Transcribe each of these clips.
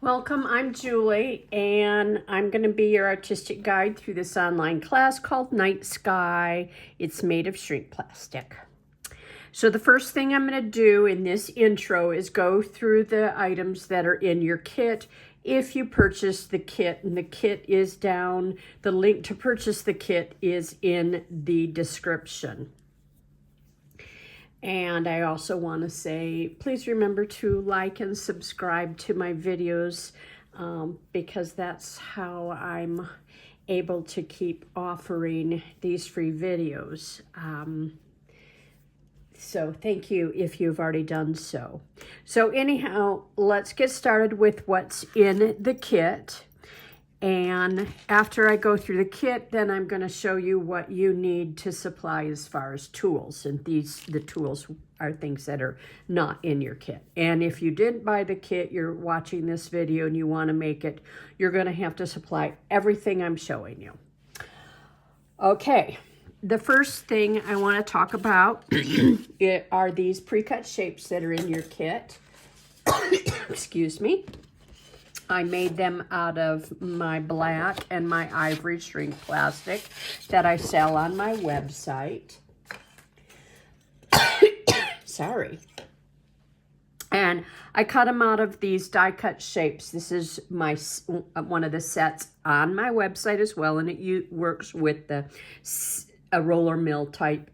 Welcome, I'm Julie, and I'm going to be your artistic guide through this online class called Night Sky. It's made of shrink plastic. So the first thing I'm going to do in this intro is go through the items that are in your kit. If you purchase the kit, and the kit is down, the link to purchase the kit is in the description. And I also want to say, please remember to like and subscribe to my videos because that's how I'm able to keep offering these free videos. So thank you if you've already done so. So anyhow, let's get started with what's in the kit. And after I go through the kit, then I'm going to show you what you need to supply as far as tools. And the tools are things that are not in your kit. And if you didn't buy the kit, you're watching this video and you want to make it, you're going to have to supply everything I'm showing you. Okay, the first thing I want to talk about are these pre-cut shapes that are in your kit. Excuse me. I made them out of my black and my ivory shrink plastic that I sell on my website. Sorry. And I cut them out of these die cut shapes. This is my one of the sets on my website as well, and it works with a roller mill type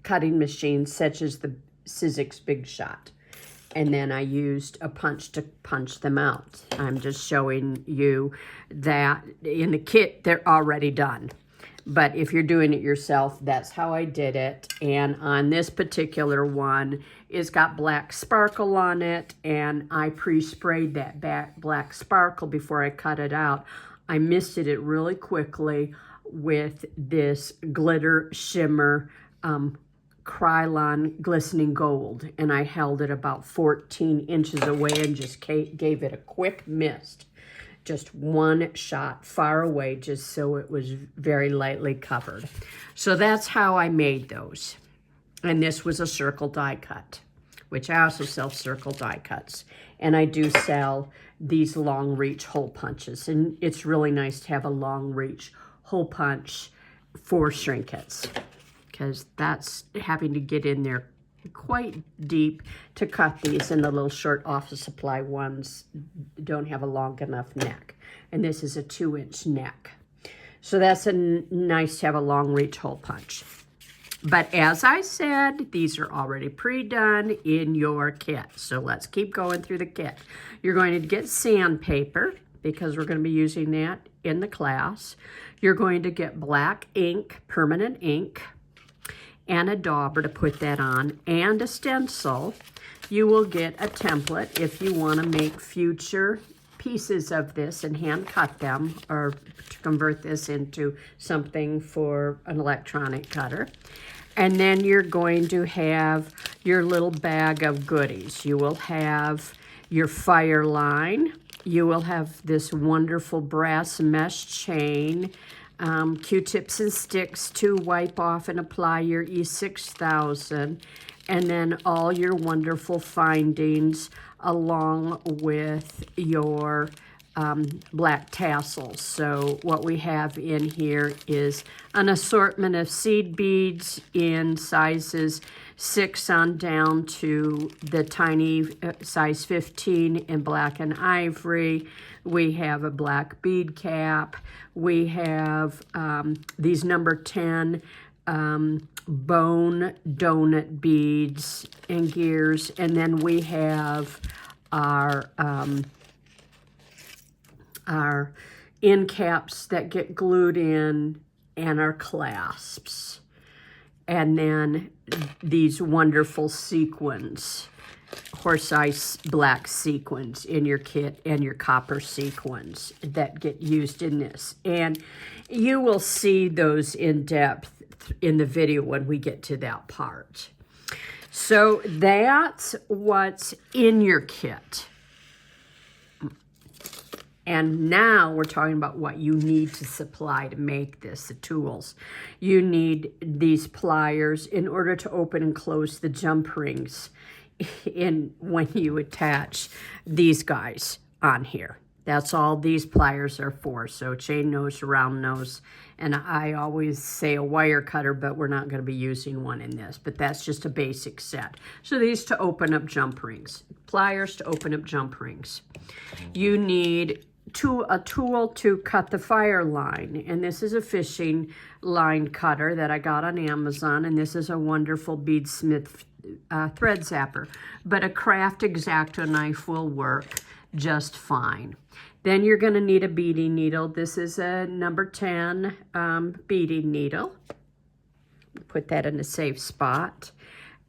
cutting machine such as the Sizzix Big Shot. And then I used a punch to punch them out. I'm just showing you that in the kit, they're already done. But if you're doing it yourself, that's how I did it. And on this particular one, it's got black sparkle on it. And I pre-sprayed that black sparkle before I cut it out. I misted it really quickly with this glitter shimmer Krylon glistening gold, and I held it about 14 inches away and just gave it a quick mist, just one shot far away, just so it was very lightly covered. So that's how I made those. And this was a circle die cut, which I also sell circle die cuts, and I do sell these long reach hole punches, and it's really nice to have a long reach hole punch for shrink kits, because that's having to get in there quite deep to cut these, and the little short office supply ones don't have a long enough neck. And this is a 2-inch neck. So that's nice to have a long reach hole punch. But as I said, these are already pre-done in your kit. So let's keep going through the kit. You're going to get sandpaper, because we're going to be using that in the class. You're going to get black ink, permanent ink, and a dauber to put that on, and a stencil. You will get a template if you want to make future pieces of this and hand cut them, or to convert this into something for an electronic cutter. And then you're going to have your little bag of goodies. You will have your fire line. You will have this wonderful brass mesh chain, Q-tips and sticks to wipe off and apply your E6000, and then all your wonderful findings along with your black tassels. So what we have in here is an assortment of seed beads in sizes 6 on down to the tiny size 15 in black and ivory. We have a black bead cap. We have these number 10 bone donut beads and gears. And then we have our end caps that get glued in, and our clasps. And then these wonderful sequins, horse-eye black sequins in your kit, and your copper sequins that get used in this. And you will see those in depth in the video when we get to that part. So that's what's in your kit. And now we're talking about what you need to supply to make this, the tools. You need these pliers in order to open and close the jump rings when you attach these guys. on here. That's all these pliers are for. So chain nose, round nose, and I always say a wire cutter, but we're not going to be using one in this. But that's just a basic set. So these to open up jump rings. Pliers to open up jump rings. You need a tool to cut the fire line, and this is a fishing line cutter that I got on Amazon, and this is a wonderful beadsmith thread zapper, but a craft X-Acto knife will work just fine. Then you're going to need a beading needle. This is a number 10 beading needle. Put that in a safe spot.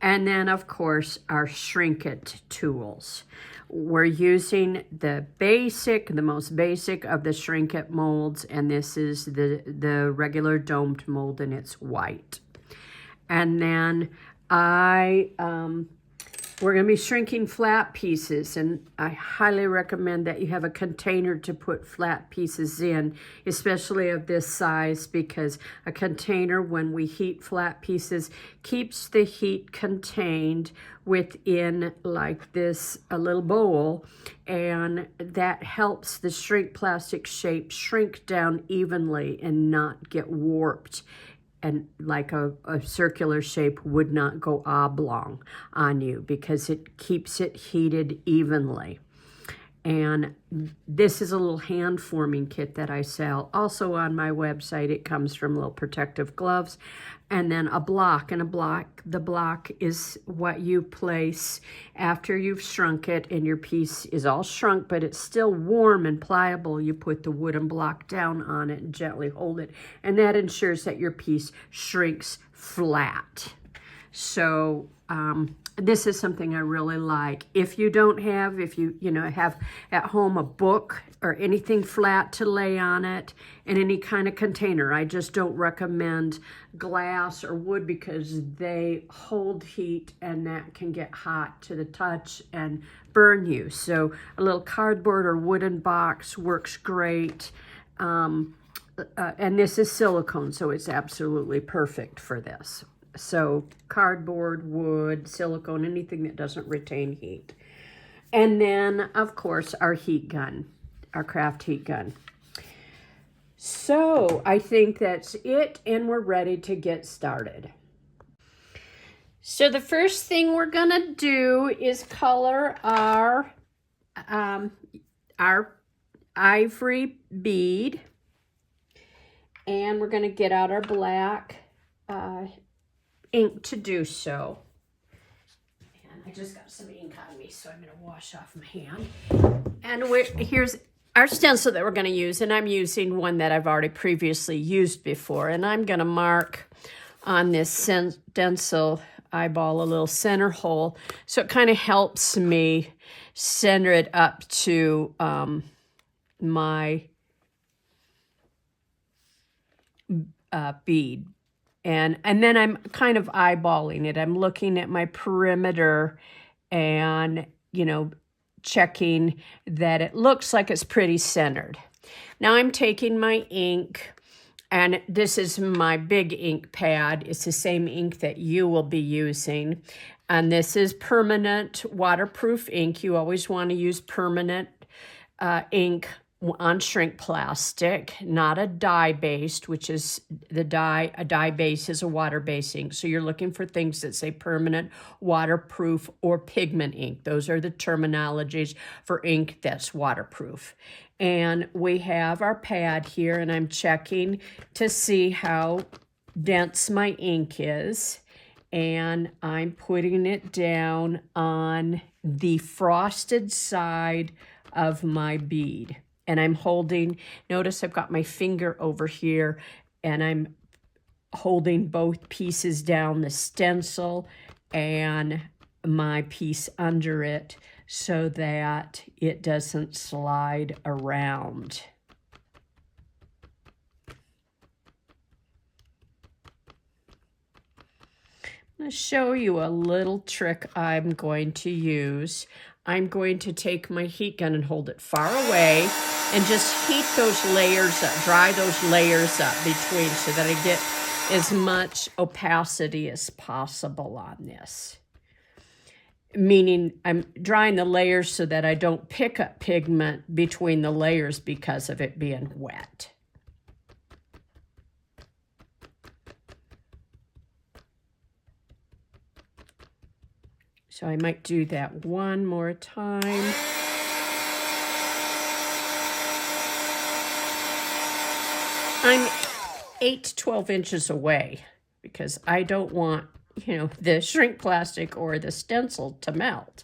And then, of course, our shrink it tools. We're using the most basic of the shrink it molds, and this is the regular domed mold, and it's white. And then we're going to be shrinking flat pieces, and I highly recommend that you have a container to put flat pieces in, especially of this size, because a container, when we heat flat pieces, keeps the heat contained within like this, a little bowl, and that helps the shrink plastic shape shrink down evenly and not get warped. And like a circular shape would not go oblong on you because it keeps it heated evenly. And this is a little hand forming kit that I sell. Also on my website, it comes from little protective gloves. And then a block, and the block is what you place after you've shrunk it and your piece is all shrunk, but it's still warm and pliable. You put the wooden block down on it and gently hold it, and that ensures that your piece shrinks flat. So this is something I really like. If you don't have, if you have at home a book or anything flat to lay on it in any kind of container, I just don't recommend glass or wood because they hold heat and that can get hot to the touch and burn you. So a little cardboard or wooden box works great. And this is silicone, so it's absolutely perfect for this. So cardboard, wood, silicone, anything that doesn't retain heat. And then, of course, our heat gun, our craft heat gun. So I think that's it, and we're ready to get started. So the first thing we're going to do is color our ivory bead. And we're going to get out our black ink to do so. And I just got some ink on me, so I'm going to wash off my hand. And here's our stencil that we're going to use, and I'm using one that I've already previously used before. And I'm going to mark on this stencil eyeball a little center hole, so it kind of helps me center it up to my bead. And then I'm kind of eyeballing it. I'm looking at my perimeter and, checking that it looks like it's pretty centered. Now I'm taking my ink, and this is my big ink pad. It's the same ink that you will be using. And this is permanent waterproof ink. You always want to use permanent ink on shrink plastic, not a dye-based, which is a dye base is a water-based ink. So you're looking for things that say permanent, waterproof, or pigment ink. Those are the terminologies for ink that's waterproof. And we have our pad here, and I'm checking to see how dense my ink is. And I'm putting it down on the frosted side of my bead. And I'm holding, notice I've got my finger over here, and I'm holding both pieces down, the stencil and my piece under it, so that it doesn't slide around. I'm going to show you a little trick I'm going to use. I'm going to take my heat gun and hold it far away and just heat those layers up, dry those layers up between, so that I get as much opacity as possible on this. meaning I'm drying the layers so that I don't pick up pigment between the layers because of it being wet. So I might do that one more time. I'm 8 to 12 inches away because I don't want, you know, the shrink plastic or the stencil to melt.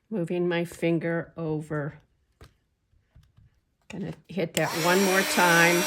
Moving my finger over. Gonna hit that one more time.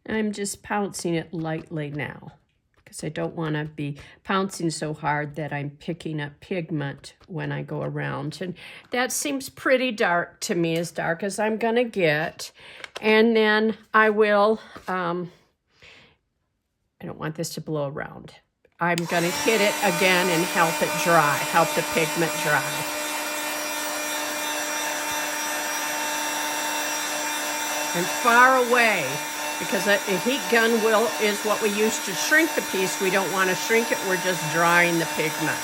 I'm just pouncing it lightly now because I don't want to be pouncing so hard that I'm picking up pigment when I go around. And that seems pretty dark to me, as dark as I'm going to get. And then I will, I don't want this to blow around. I'm going to hit it again and help it dry, help the pigment dry. And far away, because a heat gun is what we use to shrink the piece. We don't want to shrink it, we're just drying the pigment.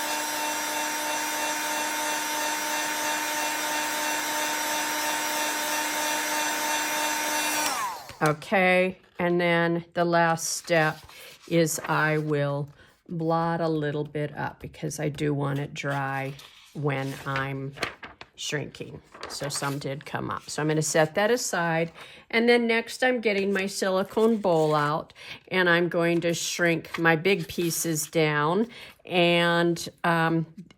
Okay, and then the last step is I will blot a little bit up because I do want it dry when I'm shrinking. So some did come up. So I'm going to set that aside. And then next I'm getting my silicone bowl out and I'm going to shrink my big pieces down. And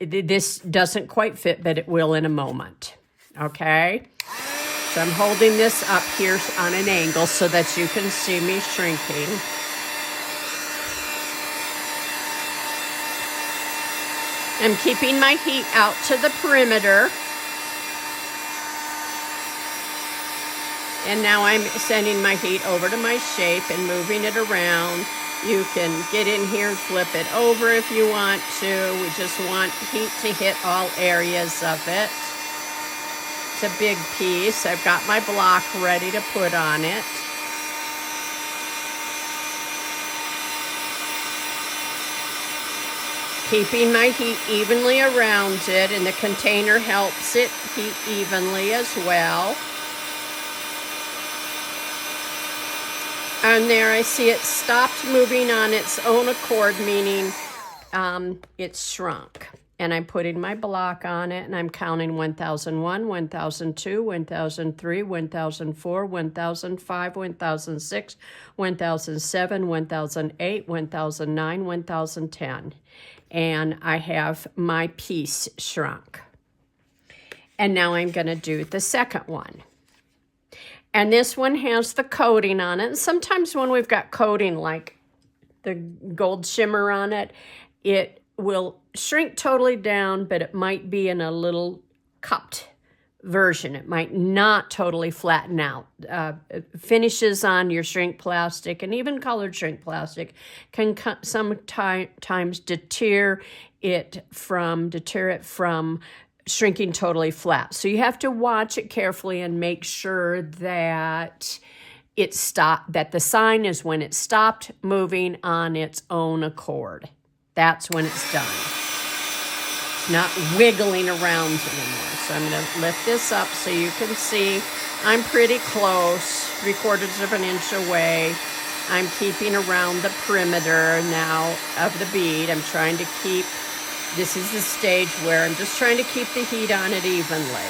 this doesn't quite fit, but it will in a moment. Okay? So I'm holding this up here on an angle so that you can see me shrinking. I'm keeping my heat out to the perimeter. And now I'm sending my heat over to my shape and moving it around. You can get in here and flip it over if you want to. We just want heat to hit all areas of it. It's a big piece. I've got my block ready to put on it. Keeping my heat evenly around it, and the container helps it heat evenly as well. And there I see it stopped moving on its own accord, meaning it's shrunk. And I'm putting my block on it, and I'm counting 1001, 1002, 1003, 1004, 1005, 1006, 1007, 1008, 1009, 1010. And I have my piece shrunk. And now I'm going to do the second one. And this one has the coating on it. And sometimes when we've got coating like the gold shimmer on it, it will shrink totally down, but it might be in a little cupped version. It might not totally flatten out. Finishes on your shrink plastic and even colored shrink plastic can sometimes deter it from shrinking totally flat. So you have to watch it carefully and make sure that that the sign is when it stopped moving on its own accord. That's when it's done. It's not wiggling around anymore. So I'm going to lift this up so you can see I'm pretty close, 3/4 of an inch away. I'm keeping around the perimeter now of the bead. I'm trying to keep, this is the stage where I'm just trying to keep the heat on it evenly.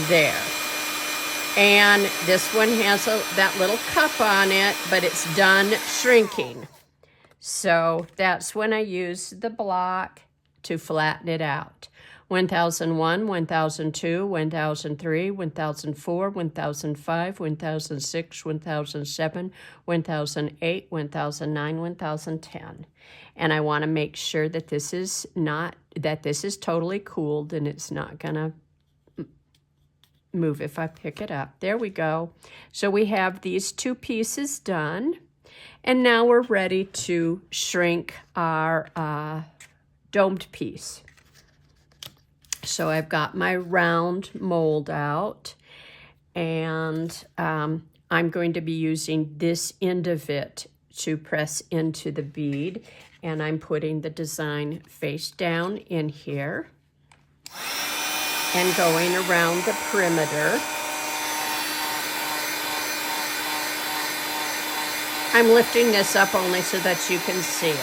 There. And this one has that little cup on it, but it's done shrinking. So that's when I use the block to flatten it out. 1001, 1002, 1003, 1004, 1005, 1006, 1007, 1008, 1009, 1010. And I want to make sure that this is totally cooled and it's not going to move if I pick it up. There we go. So we have these two pieces done. And now we're ready to shrink our domed piece. So I've got my round mold out, and I'm going to be using this end of it to press into the bead, and I'm putting the design face down in here and going around the perimeter. I'm lifting this up only so that you can see it.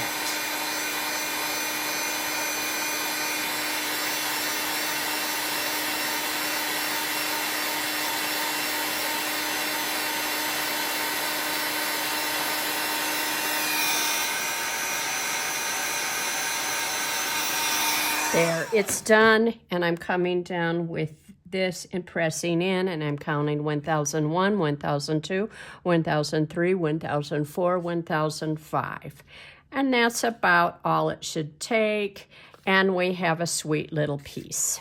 There, it's done, and I'm coming down with this and pressing in, and I'm counting 1001, 1002, 1003, 1004, 1005. And that's about all it should take, and we have a sweet little piece.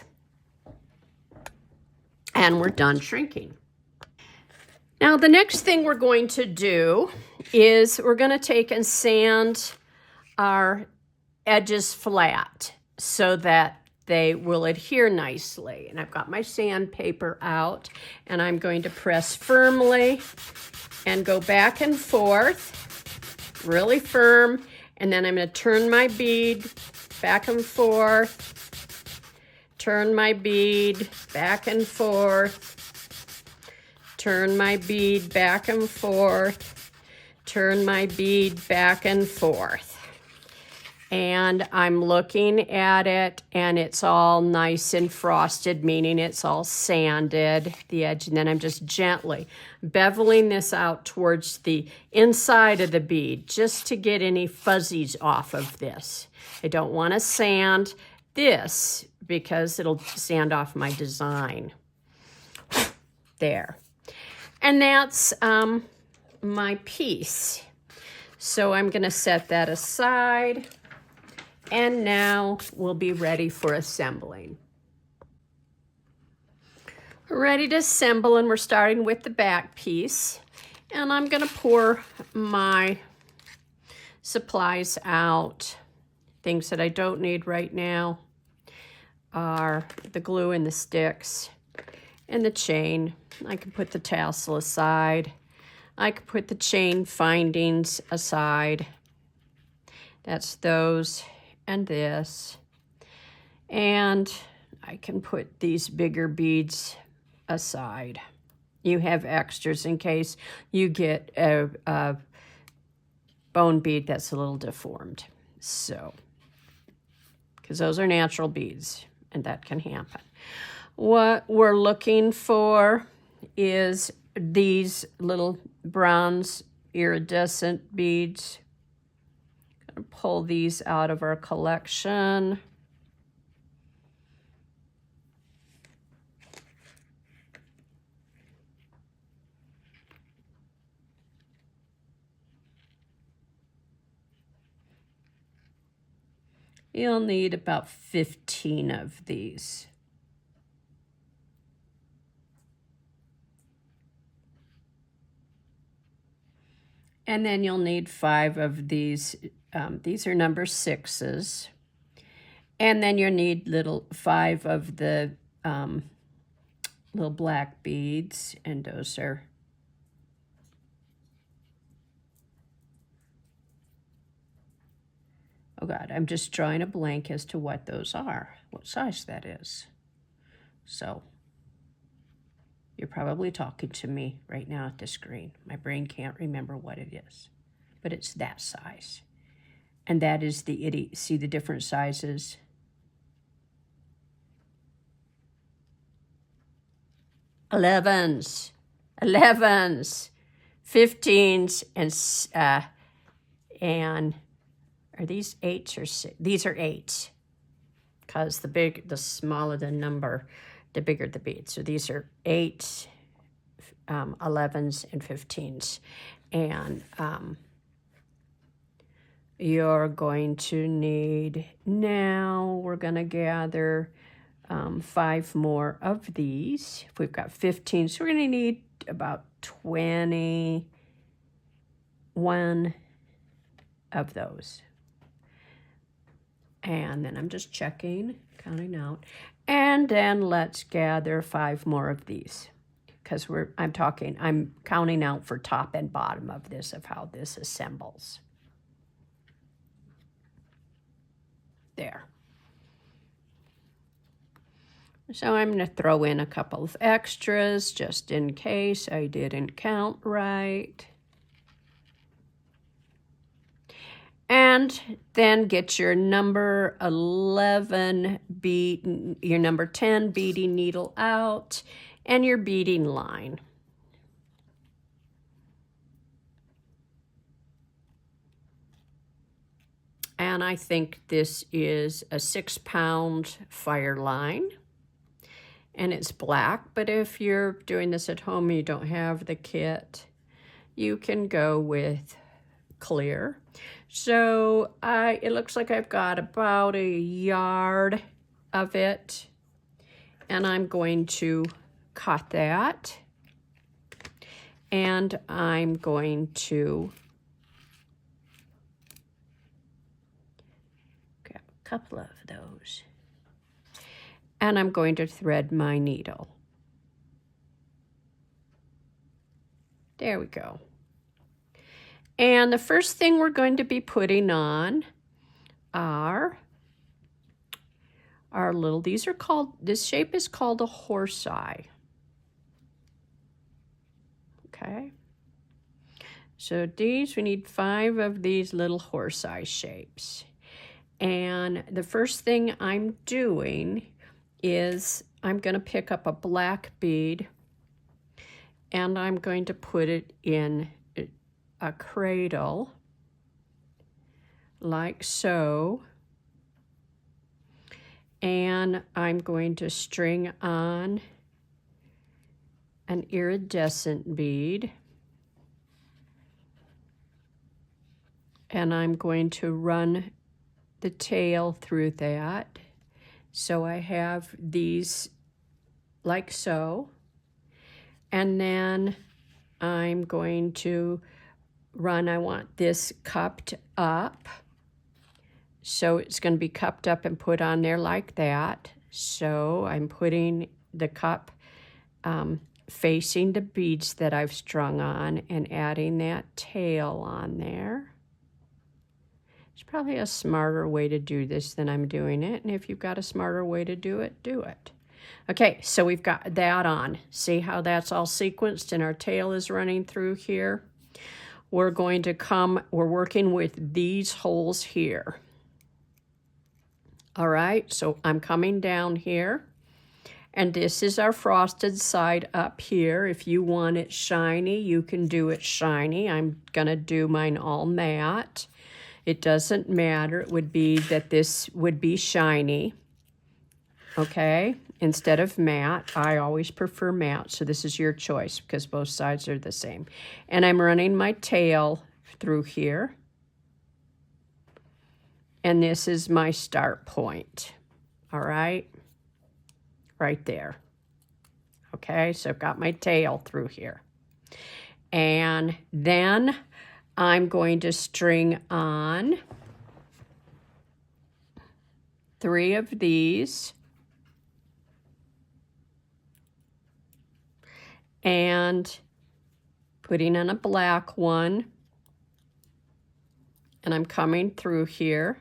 And we're done shrinking. Now, the next thing we're going to do is we're going to take and sand our edges flat so that they will adhere nicely. And I've got my sandpaper out, and I'm going to press firmly and go back and forth, really firm, and then I'm going to turn my bead back and forth, turn my bead back and forth, turn my bead back and forth, turn my bead back and forth. And I'm looking at it, and it's all nice and frosted, meaning it's all sanded, the edge. And then I'm just gently beveling this out towards the inside of the bead, just to get any fuzzies off of this. I don't want to sand this because it'll sand off my design. There. And that's my piece. So I'm going to set that aside. And now we'll be ready for assembling. We're ready to assemble, and we're starting with the back piece. And I'm going to pour my supplies out. Things that I don't need right now are the glue and the sticks and the chain. I can put the tassel aside. I can put the chain findings aside. That's those. And this, and I can put these bigger beads aside. You have extras in case you get a bone bead that's a little deformed. So, because those are natural beads, and that can happen. What we're looking for is these little bronze iridescent beads. Pull these out of our collection. You'll need about 15 of these. And then you'll need 5 of these. These are number 6s. And then you'll need 5 of the little black beads. And those are oh God, I'm just drawing a blank as to what those are, what size that is. So you're probably talking to me right now at the screen. My brain can't remember what it is, but it's that size. And that is the itty. See the different sizes? Elevens, 15s, and are these 8s or 6? These are 8s. because the smaller the number, the bigger the bead. So these are 8, 11s, and 15s. And you're going to need, now we're going to gather 5 more of these. If we've got 15, so we're going to need about 21 of those. And then I'm just checking, counting out. And then let's gather 5 more of these, because I'm counting out for top and bottom of this, of how this assembles. There. So I'm going to throw in a couple of extras just in case I didn't count right. And then get your number 11 bead, your number 10 beading needle out, and your beading line. And I think this is a 6-pound fire line. And it's black, but if you're doing this at home and you don't have the kit, you can go with clear. So it looks like I've got about a yard of it, and I'm going to cut that, and I'm going to grab a couple of those. And I'm going to thread my needle. There we go. And the first thing we're going to be putting on are our little, this shape is called a horse eye. Okay. So we need 5 of these little horse eye shapes. And the first thing I'm doing is I'm going to pick up a black bead, and I'm going to put it in a cradle like so, and I'm going to string on an iridescent bead, and I'm going to run the tail through that. So I have these like so, and then I'm going to run, I want this cupped up, so it's going to be cupped up and put on there like that. So I'm putting the cup facing the beads that I've strung on and adding that tail on there. There's probably a smarter way to do this than I'm doing it, and if you've got a smarter way to do it, do it. Okay, so we've got that on. See how that's all sequenced and our tail is running through here? We're working with these holes here. All right, so I'm coming down here, and this is our frosted side up here. If you want it shiny, you can do it shiny. I'm gonna do mine all matte. It doesn't matter. It would be that this would be shiny, okay, instead of matte. I always prefer matte, so this is your choice because both sides are the same. And I'm running my tail through here. And this is my start point, all right? Right there. Okay, so I've got my tail through here. And then I'm going to string on 3 of these, and putting on a black one, and I'm coming through here,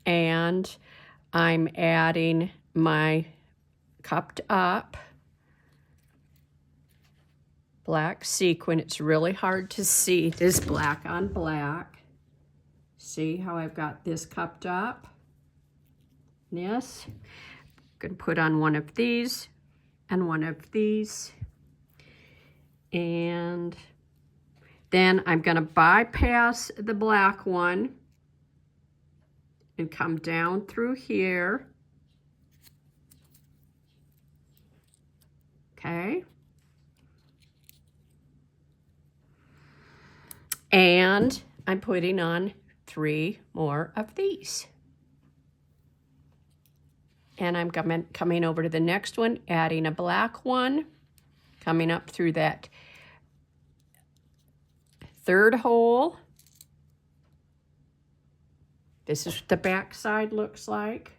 and I'm adding my cupped up black sequin. It's really hard to see this black on black. See how I've got this cupped up? Yes. I'm going to put on one of these and one of these. And then I'm going to bypass the black one and come down through here. Okay. And I'm putting on 3 more of these. And I'm coming over to the next one, adding a black one, coming up through that 3rd hole. This is what the back side looks like.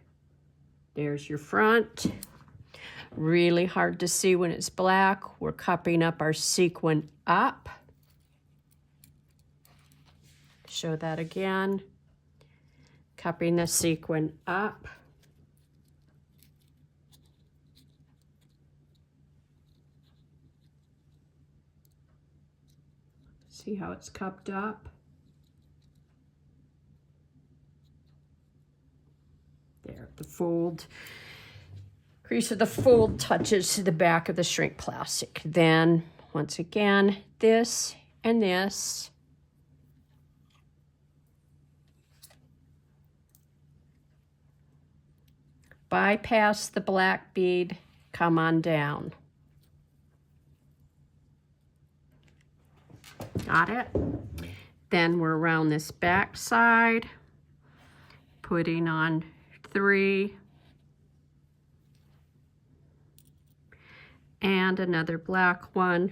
There's your front. Really hard to see when it's black. We're cupping up our sequin up. Show that again. Cupping the sequin up. See how it's cupped up? There, the fold. Crease of the fold touches to the back of the shrink plastic. Then, once again, this and this. Bypass the black bead, come on down. Got it? Then we're around this back side, putting on 3 and another black one,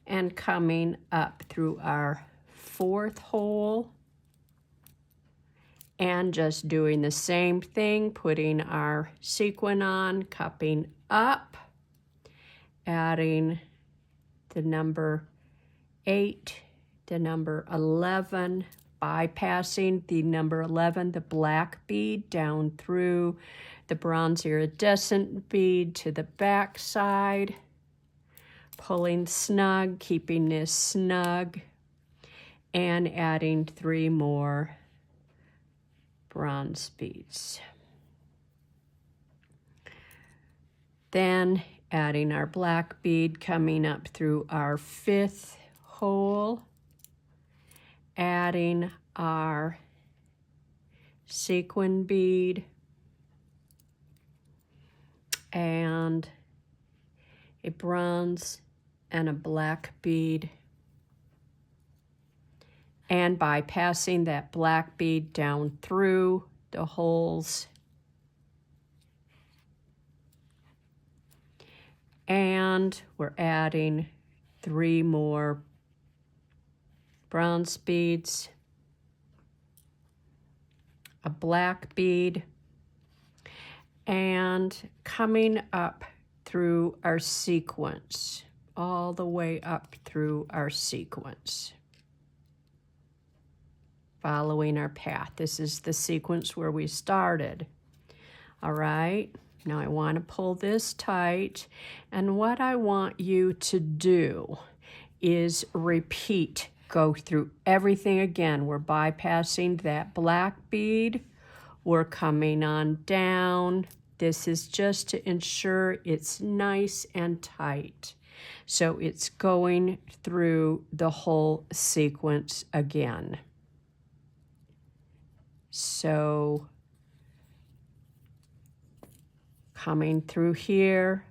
and coming up through our 4th hole and just doing the same thing, putting our sequin on, cupping up, adding the number 8, the number 11, bypassing the number 11, the black bead, down through the bronze iridescent bead to the back side, pulling snug, keeping this snug, and adding 3 more bronze beads. Then adding our black bead, coming up through our 5th hole, adding our sequin bead and a bronze and a black bead, and bypassing that black bead down through the holes, and we're adding 3 more bronze beads, a black bead, and coming up through our sequence, all the way up through our sequence, following our path. This is the sequence where we started. All right, now I want to pull this tight, and what I want you to do is repeat. Go through everything again. We're bypassing that black bead. We're coming on down. This is just to ensure it's nice and tight. So it's going through the whole sequence again. So coming through here,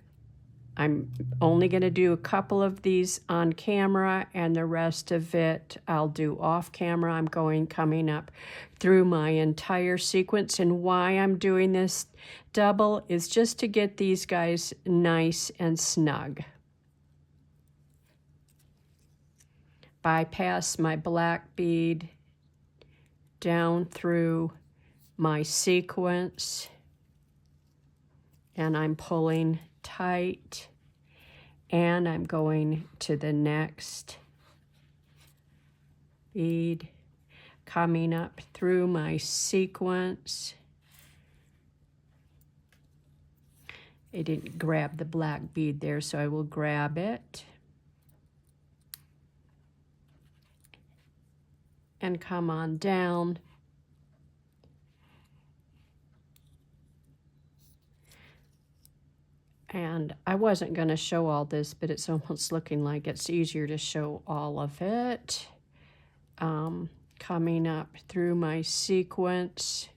I'm only going to do a couple of these on camera, and the rest of it I'll do off camera. I'm coming up through my entire sequence, and why I'm doing this double is just to get these guys nice and snug. Bypass my black bead down through my sequence, and I'm pulling tight, and I'm going to the next bead, coming up through my sequence. I didn't grab the black bead there, so I will grab it and come on down. And I wasn't going to show all this, but it's almost looking like it's easier to show all of it. Coming up through my sequence,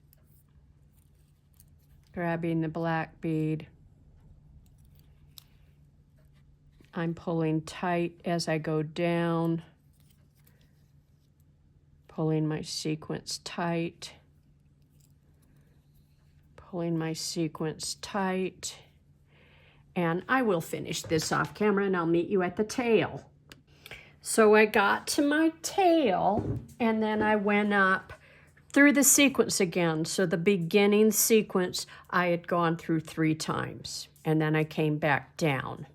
grabbing the black bead. I'm pulling tight as I go down, pulling my sequence tight, pulling my sequence tight, and I will finish this off camera and I'll meet you at the tail. So I got to my tail and then I went up through the sequence again. So the beginning sequence I had gone through 3 times and then I came back down.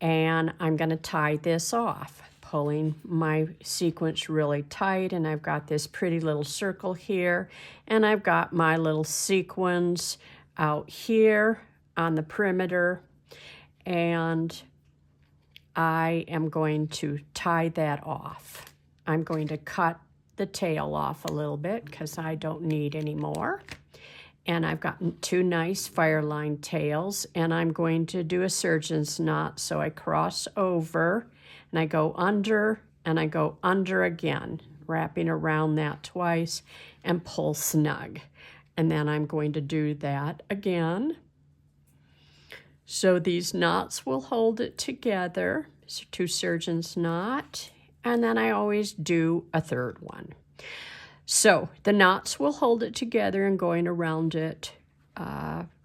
And I'm going to tie this off, pulling my sequence really tight, and I've got this pretty little circle here, and I've got my little sequins out here on the perimeter, and I am going to tie that off. I'm going to cut the tail off a little bit because I don't need any more. And I've got 2 nice fire line tails, and I'm going to do a surgeon's knot. So I cross over and I go under and I go under again, wrapping around that twice and pull snug. And then I'm going to do that again. So these knots will hold it together. So 2 surgeon's knot, and then I always do a 3rd one. So the knots will hold it together, and going around it, 2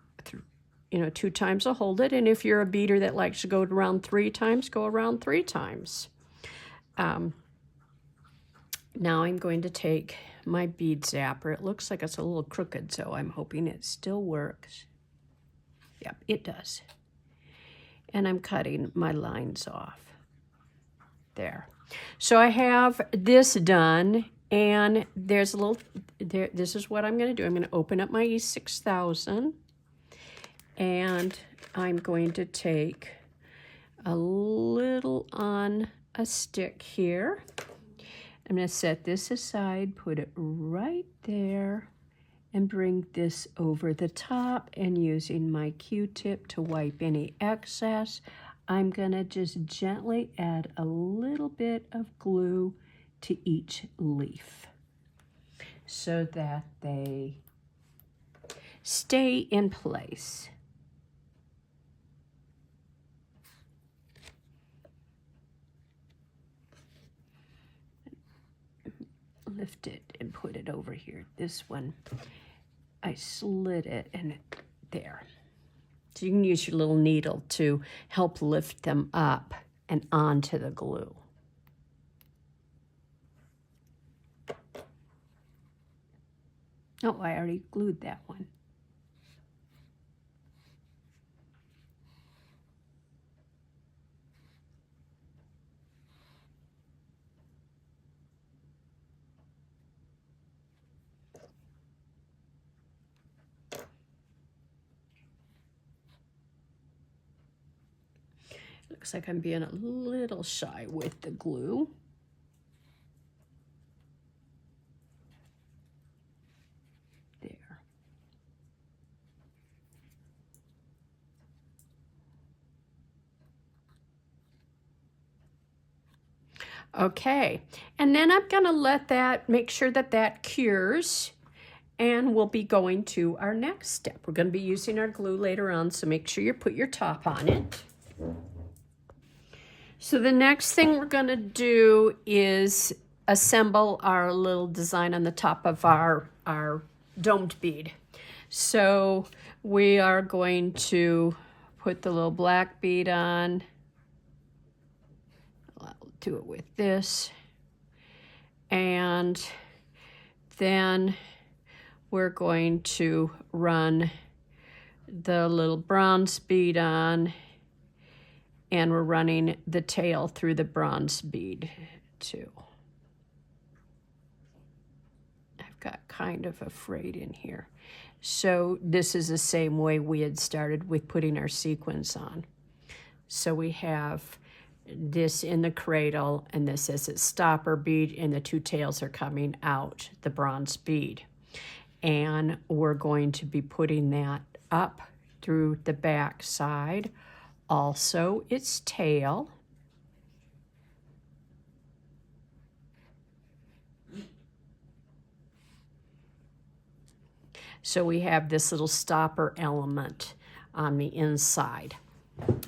times will hold it. And if you're a beader that likes to go around 3 times, go around 3 times. Now I'm going to take my bead zapper. It looks like it's a little crooked, so I'm hoping it still works. Yep, it does. And I'm cutting my lines off. There. So I have this done. And there's a little, this is what I'm going to do. I'm going to open up my E6000, and I'm going to take a little on a stick here. I'm going to set this aside, put it right there, and bring this over the top, and using my Q-tip to wipe any excess, I'm going to just gently add a little bit of glue to each leaf so that they stay in place. Lift it and put it over here. This one, I slid it and there. So you can use your little needle to help lift them up and onto the glue. Oh, I already glued that one. Looks like I'm being a little shy with the glue. There. Okay, and then I'm gonna let that, make sure that that cures, and we'll be going to our next step. We're gonna be using our glue later on, so make sure you put your top on it. So the next thing we're gonna do is assemble our little design on the top of our domed bead. So we are going to put the little black bead on. I'll do it with this. And then we're going to run the little bronze bead on, and we're running the tail through the bronze bead too. I've got kind of a frayed in here. So this is the same way we had started with putting our sequins on. So we have this in the cradle, and this is a stopper bead, and the 2 tails are coming out the bronze bead. And we're going to be putting that up through the back side. Also, its tail. So we have this little stopper element on the inside. I'm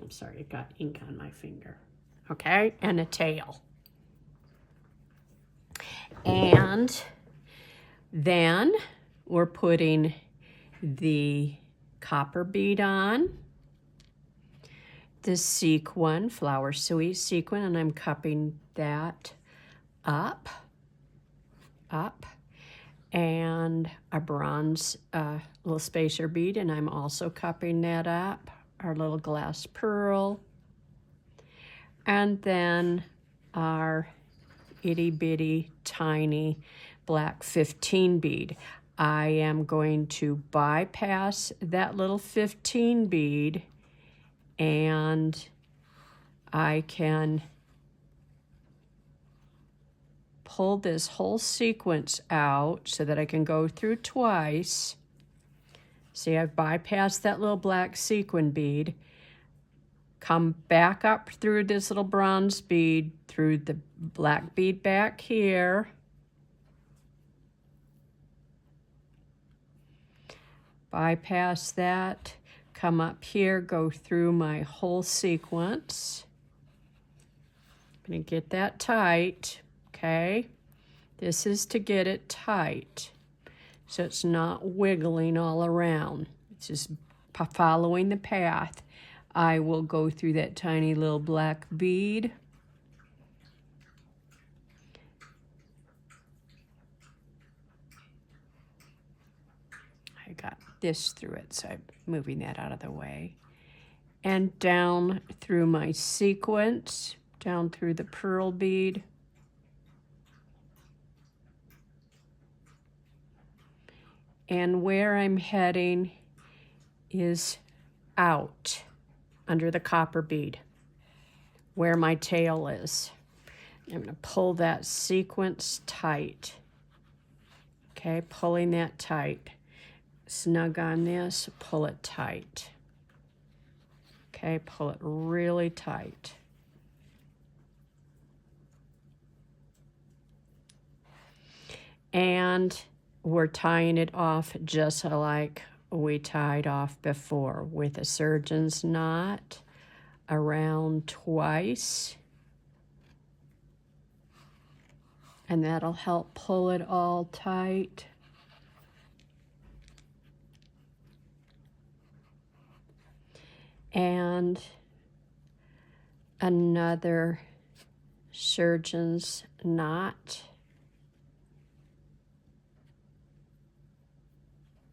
sorry, it got ink on my finger. Okay, and a tail. And then we're putting the copper bead on, the sequin, flower sweet sequin, and I'm cupping that up, and a bronze little spacer bead, and I'm also cupping that up, our little glass pearl, and then our itty bitty tiny black 15 bead. I am going to bypass that little 15 bead, and I can pull this whole sequence out so that I can go through twice. See, I've bypassed that little black sequin bead, come back up through this little bronze bead, through the black bead back here, bypass that, come up here, go through my whole sequence. I'm going to get that tight, okay? This is to get it tight so it's not wiggling all around. It's just following the path. I will go through that tiny little black bead. I got this through it, so I'm moving that out of the way. And down through my sequence, down through the pearl bead. And where I'm heading is out under the copper bead, where my tail is. I'm going to pull that sequence tight. Okay, pulling that tight. Snug on this, pull it tight. Okay, pull it really tight. And we're tying it off just like we tied off before, with a surgeon's knot around twice. And that'll help pull it all tight. And another surgeon's knot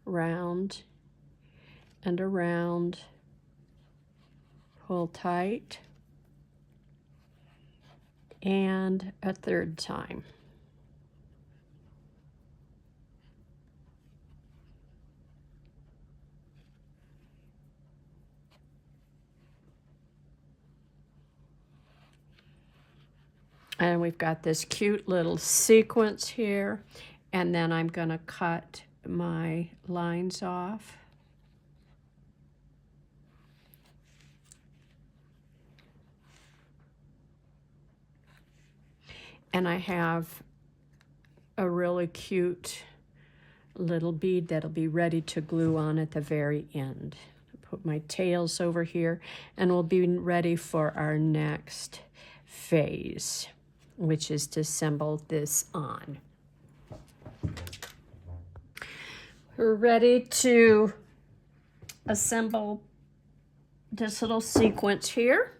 round and around, pull tight, and a third time. And we've got this cute little sequence here, and then I'm going to cut my lines off. And I have a really cute little bead that'll be ready to glue on at the very end. Put my tails over here, and we'll be ready for our next phase, which is to assemble this on. We're ready to assemble this little sequence here.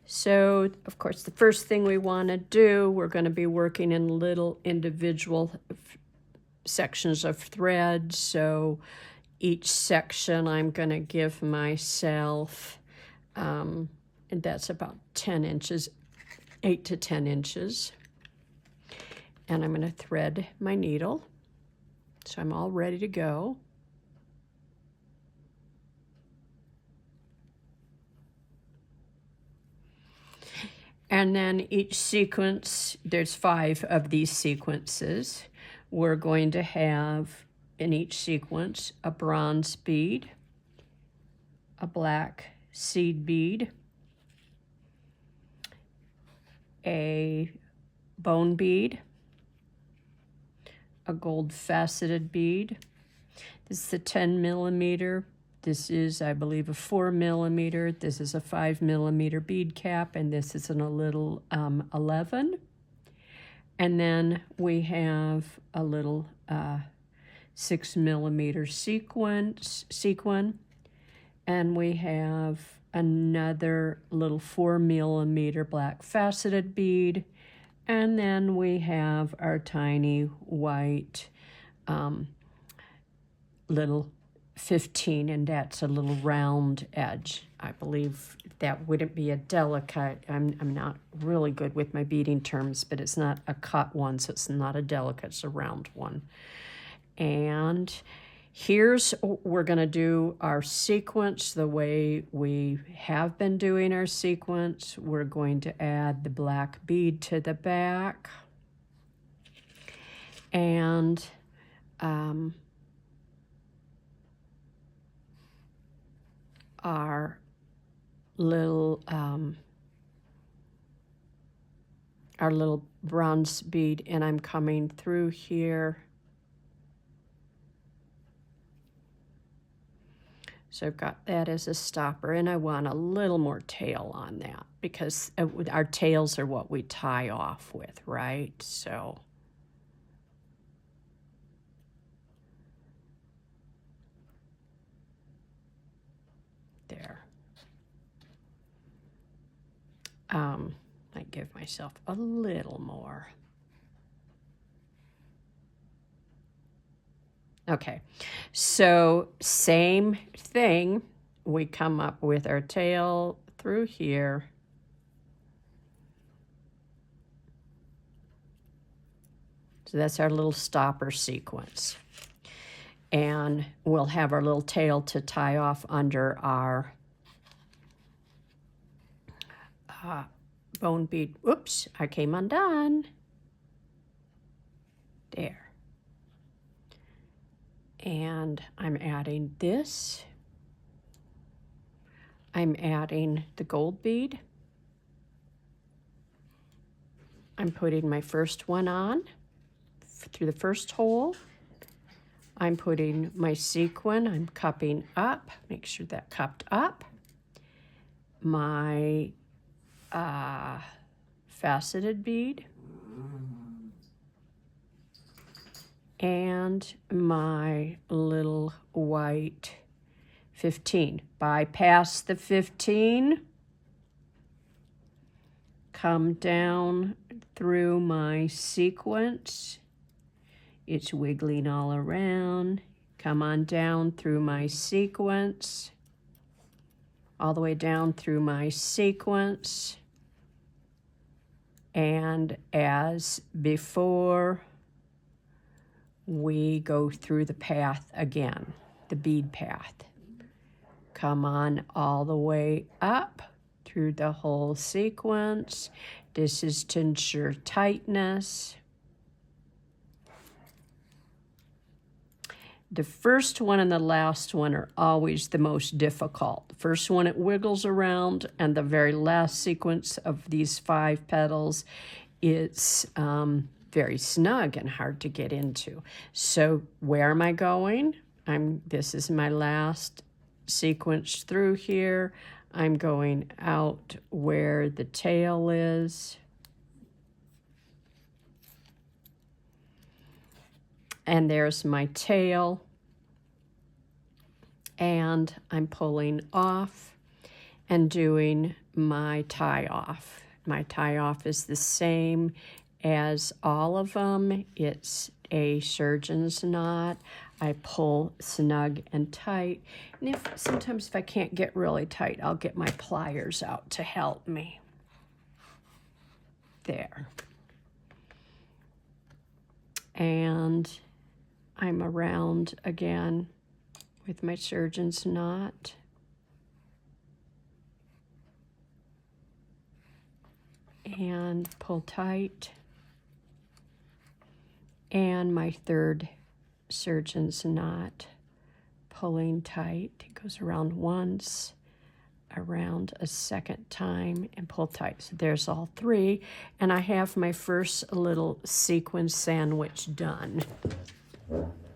So, of course, the first thing we want to do, we're going to be working in little individual sections of thread. So each section I'm going to give myself, and that's about 10 inches, 8 to 10 inches. And I'm going to thread my needle. So I'm all ready to go. And then each sequence, there's 5 of these sequences. We're going to have in each sequence a bronze bead, a black seed bead, a bone bead, a gold faceted bead. This is a 10 millimeter. This is, I believe, a 4 millimeter. This is a 5 millimeter bead cap, and this is a little 11. And then we have a little 6 millimeter sequin, and we have another little 4 millimeter black faceted bead, and then we have our tiny white little 15, and that's a little round edge. I believe that wouldn't be a delicate. I'm not really good with my beading terms, but it's not a cut one, so it's not a delicate, it's a round one. And here's, we're going to do our sequence the way we have been doing our sequence. We're going to add the black bead to the back, and our little bronze bead, and I'm coming through here. So I've got that as a stopper, and I want a little more tail on that because our tails are what we tie off with, right? So there. I give myself a little more. Okay, so same thing. We come up with our tail through here. So that's our little stopper sequence. And we'll have our little tail to tie off under our bone bead. Oops, I came undone. There. And I'm adding this. I'm adding the gold bead. I'm putting my first one on through the first hole. I'm putting my sequin, I'm cupping up, make sure that cupped up. My faceted bead. And my little white 15. Bypass the 15. Come down through my sequence. It's wiggling all around. Come on down through my sequence. All the way down through my sequence. And as before, we go through the path again, the bead path. Come on all the way up through the whole sequence. This is to ensure tightness. The first one and the last one are always the most difficult. The first one, it wiggles around, and the very last sequence of these 5 petals, it's very snug and hard to get into. So where am I going? This is my last sequence through here. I'm going out where the tail is. And there's my tail. And I'm pulling off and doing my tie off. My tie off is the same as all of them. It's a surgeon's knot. I pull snug and tight. And sometimes if I can't get really tight, I'll get my pliers out to help me. There. And I'm around again with my surgeon's knot. And pull tight. And my third surgeon's knot, pulling tight. It goes around once, around a second time and pull tight. So there's all three, and I have my first little sequin sandwich done.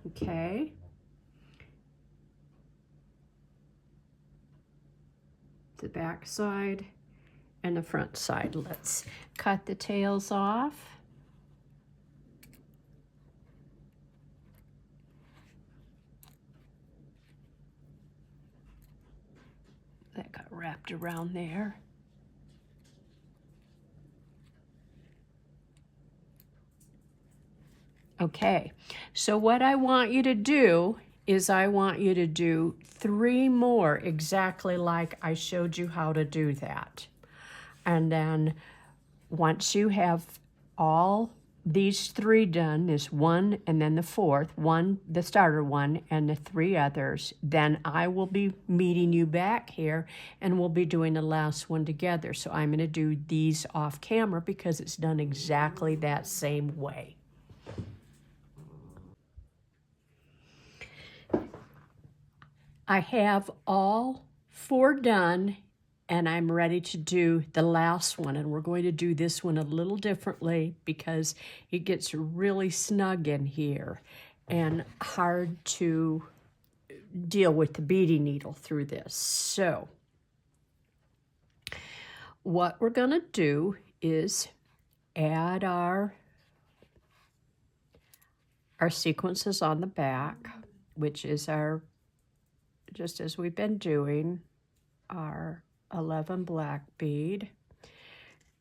Okay. The back side and the front side. Let's cut the tails off. That got wrapped around there. Okay, so what I want you to do is I want you to do 3 more exactly like I showed you how to do that. And then once you have all these 3 done, this 1 and then the 4th, 1, the starter one, and the 3 others, then I will be meeting you back here and we'll be doing the last one together. So I'm going to do these off camera because it's done exactly that same way. I have all 4 done, and I'm ready to do the last one, and we're going to do this one a little differently because it gets really snug in here and hard to deal with the beading needle through this. So what we're going to do is add our sequences on the back, which is our, just as we've been doing, our 11 black bead,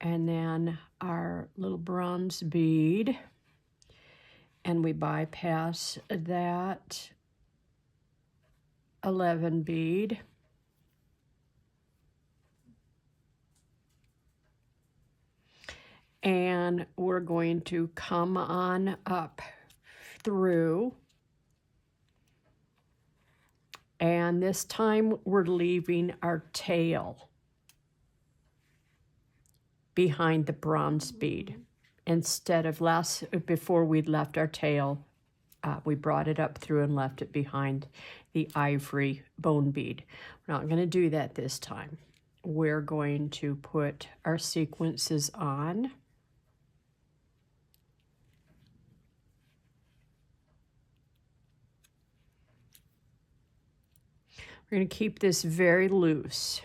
and then our little bronze bead, and we bypass that 11 bead, and we're going to come on up through, and this time we're leaving our tail behind the bronze bead. Instead of before we'd left our tail, we brought it up through and left it behind the ivory bone bead. We're not going to do that this time. We're going to put our sequences on. We're going to keep this very loose.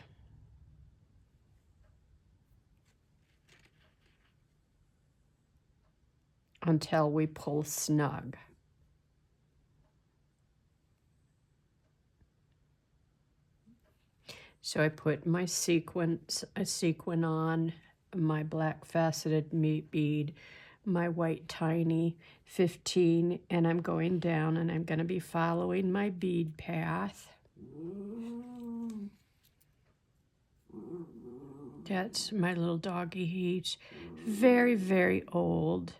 Until we pull snug. So I put my sequin on, my black faceted bead, my white tiny 15, and I'm going down and I'm going to be following my bead path. That's my little doggy. He's very, very old.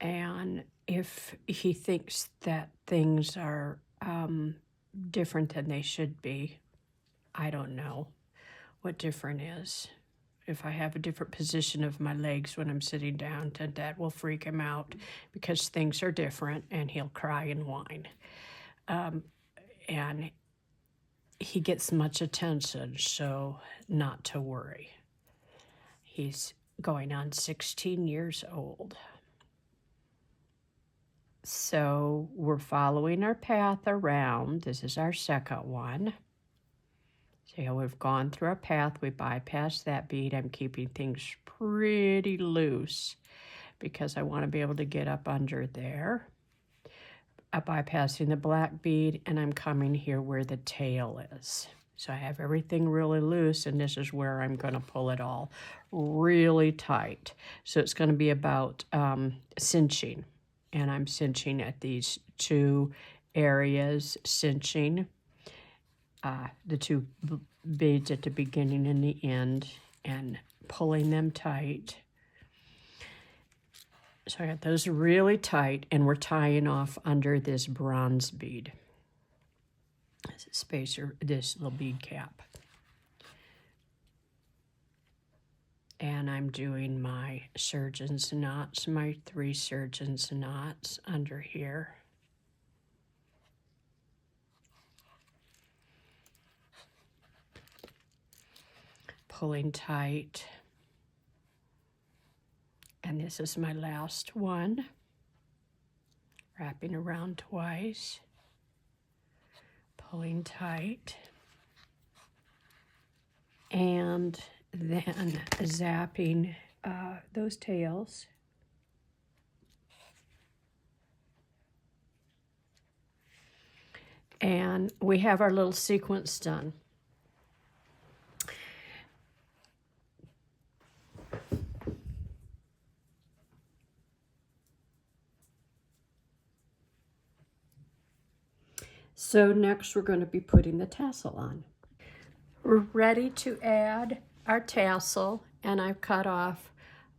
And if he thinks that things are different than they should be, I don't know what different is. If I have a different position of my legs when I'm sitting down, then that will freak him out because things are different and he'll cry and whine. And he gets much attention, so not to worry. He's going on 16 years old. So we're following our path around. This is our second one. See how we've gone through our path. We bypassed that bead. I'm keeping things pretty loose because I want to be able to get up under there. I'm bypassing the black bead, and I'm coming here where the tail is. So I have everything really loose, and this is where I'm going to pull it all really tight. So it's going to be about cinching. And I'm cinching at these 2 areas, cinching the 2 beads at the beginning and the end, and pulling them tight. So I got those really tight, and we're tying off under this bronze bead. This spacer, this little bead cap. And I'm doing my surgeon's knots, my 3 surgeon's knots under here. pulling tight. And this is my last one. Wrapping around twice, pulling tight, and then zapping those tails. And we have our little sequence done. So next we're going to be putting the tassel on. We're ready to add our tassel, and I've cut off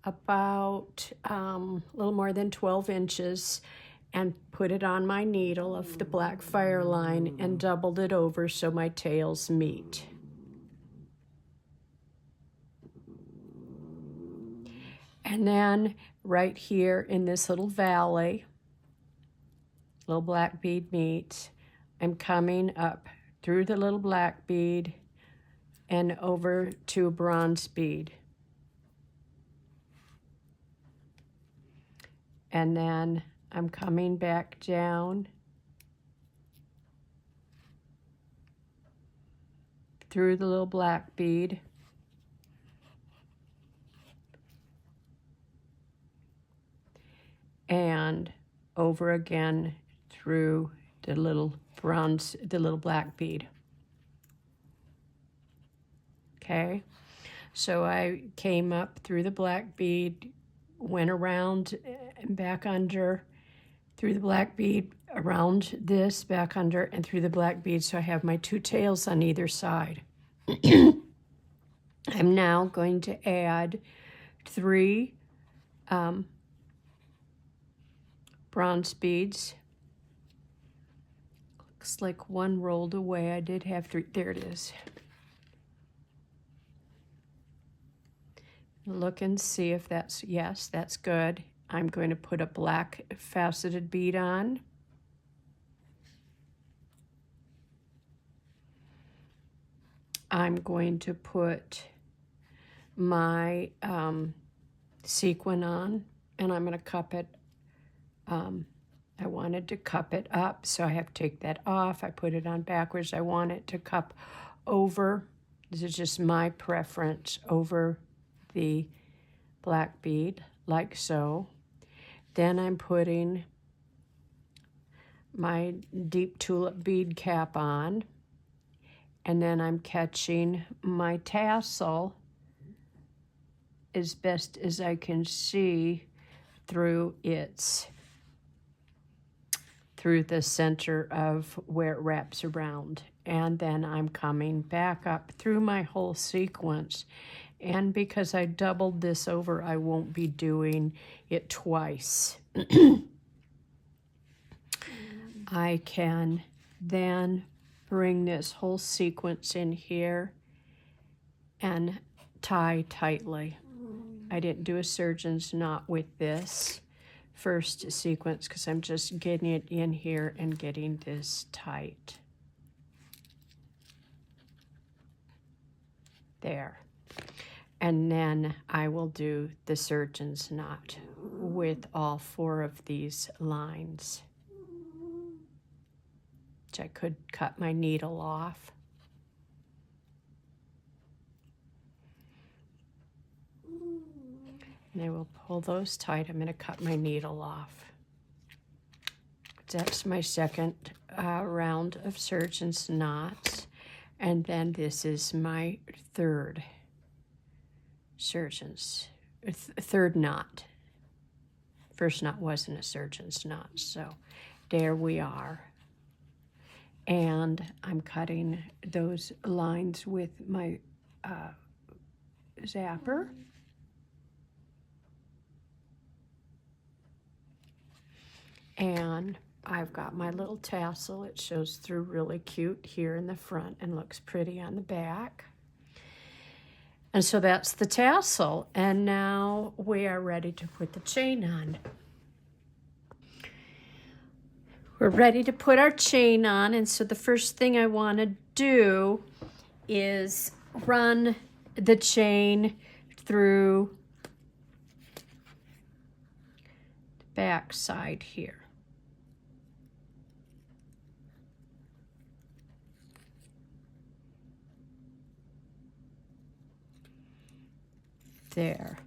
about a little more than 12 inches and put it on my needle of the black fire line and doubled it over so my tails meet. And then right here in this little valley, little black bead meets, I'm coming up through the little black bead and over to a bronze bead. And then I'm coming back down through the little black bead and over again through the little black bead. Okay, so I came up through the black bead, went around and back under, through the black bead, around this, back under, and through the black bead, so I have my two tails on either side. I'm now going to add 3 bronze beads. Looks like one rolled away. I did have 3. There it is. Look and see if that's, yes, that's good. I'm going to put a black faceted bead on. I'm going to put my sequin on, and I'm going to cup it. I wanted to cup it up, so I have to take that off. I put it on backwards. I want it to cup over. This is just my preference, over the black bead, like so. Then I'm putting my deep tulip bead cap on, and then I'm catching my tassel as best as I can see through the center of where it wraps around. And then I'm coming back up through my whole sequence. And because I doubled this over, I won't be doing it twice. I can then bring this whole sequence in here and tie tightly. I didn't do a surgeon's knot with this first sequence because I'm just getting it in here and getting this tight. There. And then I will do the surgeon's knot with all 4 of these lines, which I could cut my needle off. And I will pull those tight. I'm going to cut my needle off. That's my second round of surgeon's knots. And then this is my third third knot. First knot wasn't a surgeon's knot, so there we are. And I'm cutting those lines with my zapper. And I've got my little tassel. It shows through really cute here in the front and looks pretty on the back. And so that's the tassel. And now we are ready to put the chain on. We're ready to put our chain on. And so the first thing I want to do is run the chain through the back side here. There.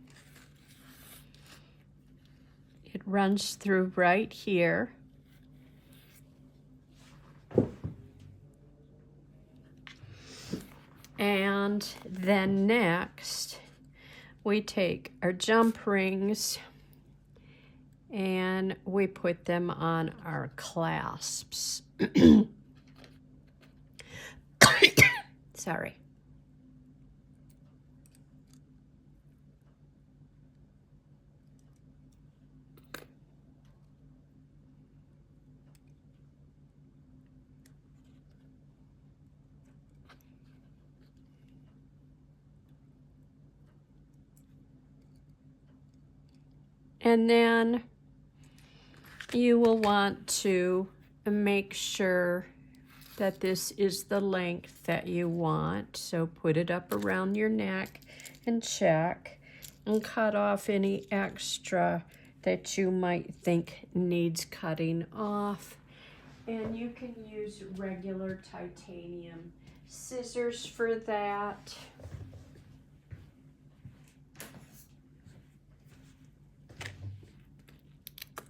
It runs through right here. And then next, we take our jump rings and we put them on our clasps. Sorry. And then you will want to make sure that this is the length that you want. So put it up around your neck and check and cut off any extra that you might think needs cutting off. And you can use regular titanium scissors for that.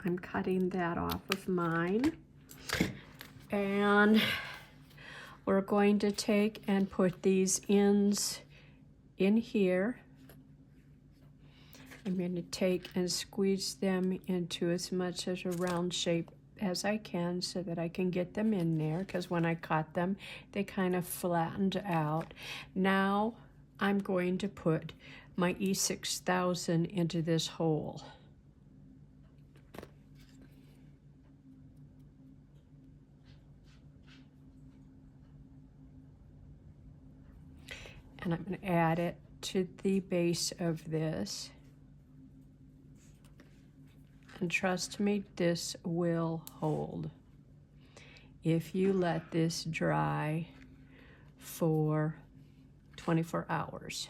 I'm cutting that off of mine. And we're going to take and put these ends in here. I'm going to take and squeeze them into as much as a round shape as I can so that I can get them in there, because when I cut them, they kind of flattened out. Now I'm going to put my E6000 into this hole. And I'm going to add it to the base of this. And trust me, this will hold. If you let this dry for 24 hours.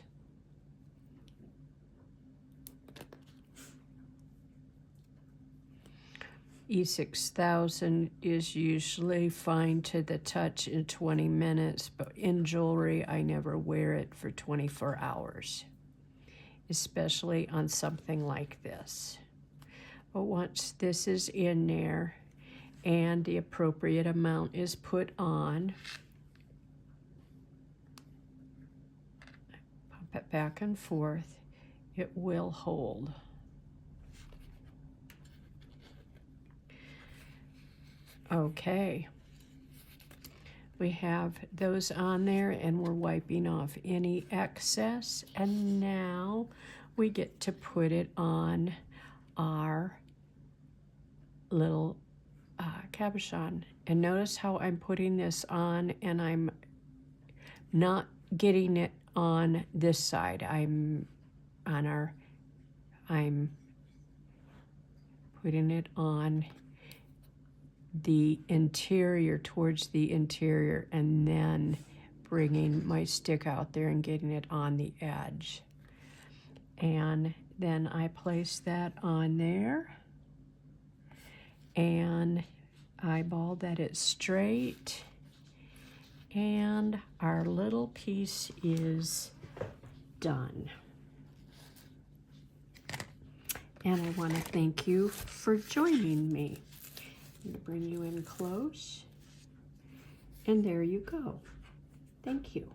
E6000 is usually fine to the touch in 20 minutes, but in jewelry, I never wear it for 24 hours, especially on something like this. But once this is in there and the appropriate amount is put on, pump it back and forth, it will hold. Okay, we have those on there and we're wiping off any excess, and now we get to put it on our little cabochon. And notice how I'm putting this on and I'm not getting it on this side. I'm putting it on the interior, towards the interior, and then bringing my stick out there and getting it on the edge. And then I place that on there and eyeball that it's straight, and our little piece is done. And I want to thank you for joining me. I'm going to bring you in close, and there you go. Thank you.